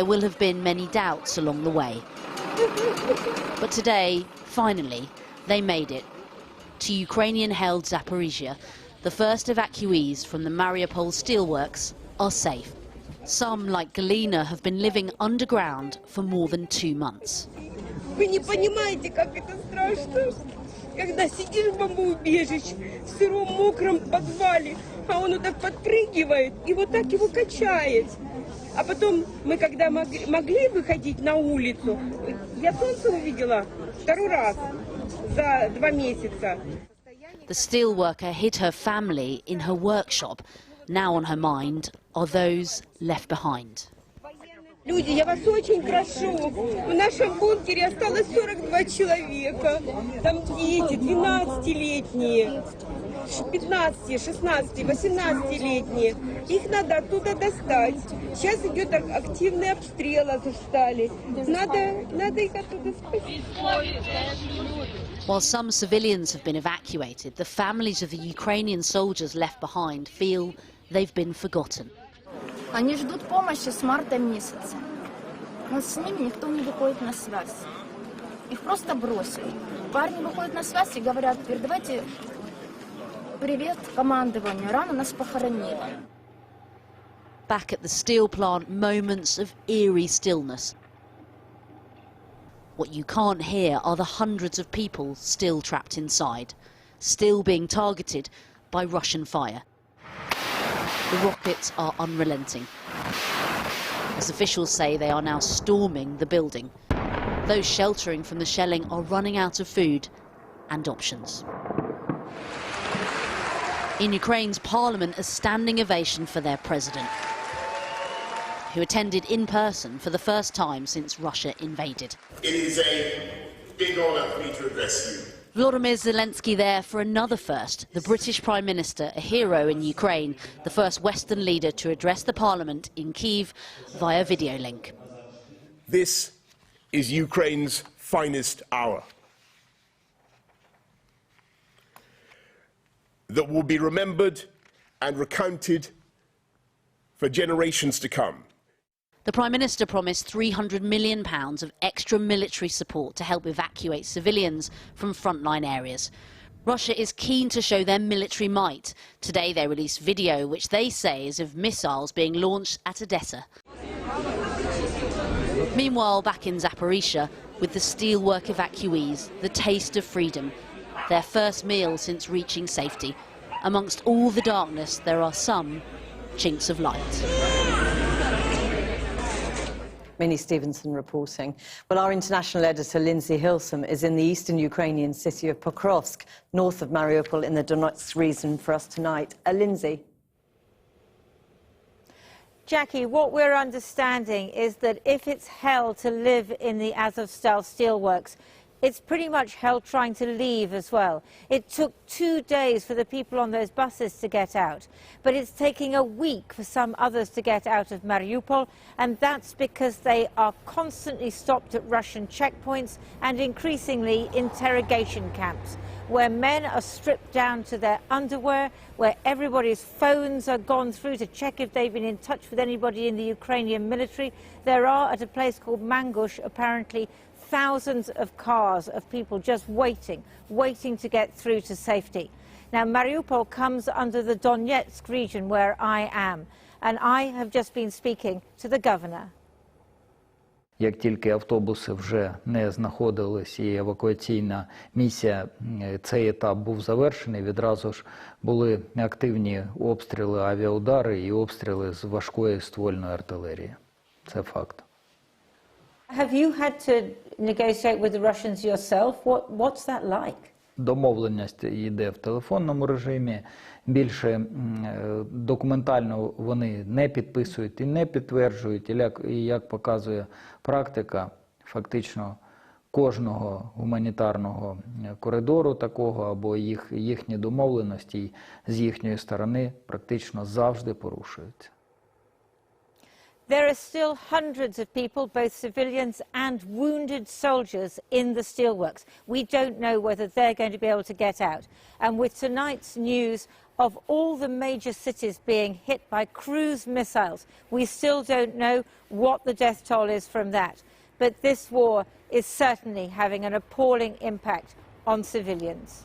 there will have been many doubts along the way. But today, finally, they made it to Ukrainian-held Zaporizhia. The first evacuees from the Mariupol steelworks are safe. Some, like Galina, have been living underground for more than 2 months. Вы не понимаете, как это страшно, когда сидишь в бомбоубежище, в сыром мокром подвале, а он вот так подпрыгивает и вот так его качает. А потом мы, когда могли выходить на улицу, я солнце увидела 2 раз за 2 месяца. The steelworker hid her family in her workshop. Now on her mind are those left behind. Люди, я вас очень прошу, в нашем бункере осталось 42 человека. Там дети, 12-летние, 15, 16, 18-летние. Их надо оттуда достать. Сейчас идет активный обстрел Азовстали. Надо их оттуда спасти. While some civilians have been evacuated, the families of the Ukrainian soldiers left behind feel they've been forgotten. Они ждут помощи с марта месяца. Но с ними никто не выходит на связь. Их просто бросили. Парни выходят на связь и говорят: передавайте привет командованию, рано нас похоронили. Back at the steel plant, moments of eerie stillness. What you can't hear are the hundreds of people still trapped inside, still being targeted by Russian fire. The rockets are unrelenting. As officials say, they are now storming the building. Those sheltering from the shelling are running out of food and options. In Ukraine's parliament, a standing ovation for their president, who attended in person for the first time since Russia invaded. It is a big honour for me to address you. Volodymyr Zelensky there for another first, the British Prime Minister, a hero in Ukraine, the first Western leader to address the parliament in Kyiv via video link. This is Ukraine's finest hour, that will be remembered and recounted for generations to come. The Prime Minister promised £300 million of extra military support to help evacuate civilians from frontline areas. Russia is keen to show their military might. Today they released video which they say is of missiles being launched at Odessa. Meanwhile, back in Zaporizhia, with the steelwork evacuees, the taste of freedom, their first meal since reaching safety. Amongst all the darkness, there are some chinks of light. Minnie Stevenson reporting. Well, our international editor, Lindsay Hilsum, is in the eastern Ukrainian city of Pokrovsk, north of Mariupol in the Donetsk region for us tonight. Lindsay. Jackie, what we're understanding is that if it's hell to live in the Azovstal steelworks, it's pretty much hell trying to leave as well. It took 2 days for the people on those buses to get out, but it's taking a week for some others to get out of Mariupol, and that's because they are constantly stopped at Russian checkpoints and increasingly interrogation camps, where men are stripped down to their underwear, where everybody's phones are gone through to check if they've been in touch with anybody in the Ukrainian military. There are, at a place called Mangush, apparently thousands of cars of people just waiting to get through to safety. Now, Mariupol comes under the Donetsk region where I am, and I have just been speaking to the governor. Як тільки автобуси вже не знаходились і евакуаційна місія, цей етап був завершений, відразу ж були активні обстріли, авіаудари і обстріли з важкої ствольної артилерії. Це факт. Have you had to negotiate with the Russians yourself? What's that like? Домовленість йде в телефонному режимі. Більше документально вони не підписують і не підтверджують. І як показує практика, фактично кожного гуманітарного коридору такого або їхні домовленості з їхньої сторони практично завжди порушуються. There are still hundreds of people, both civilians and wounded soldiers, in the steelworks. We don't know whether they're going to be able to get out. And with tonight's news of all the major cities being hit by cruise missiles. We still don't know what the death toll is from that. But this war is certainly having an appalling impact on civilians.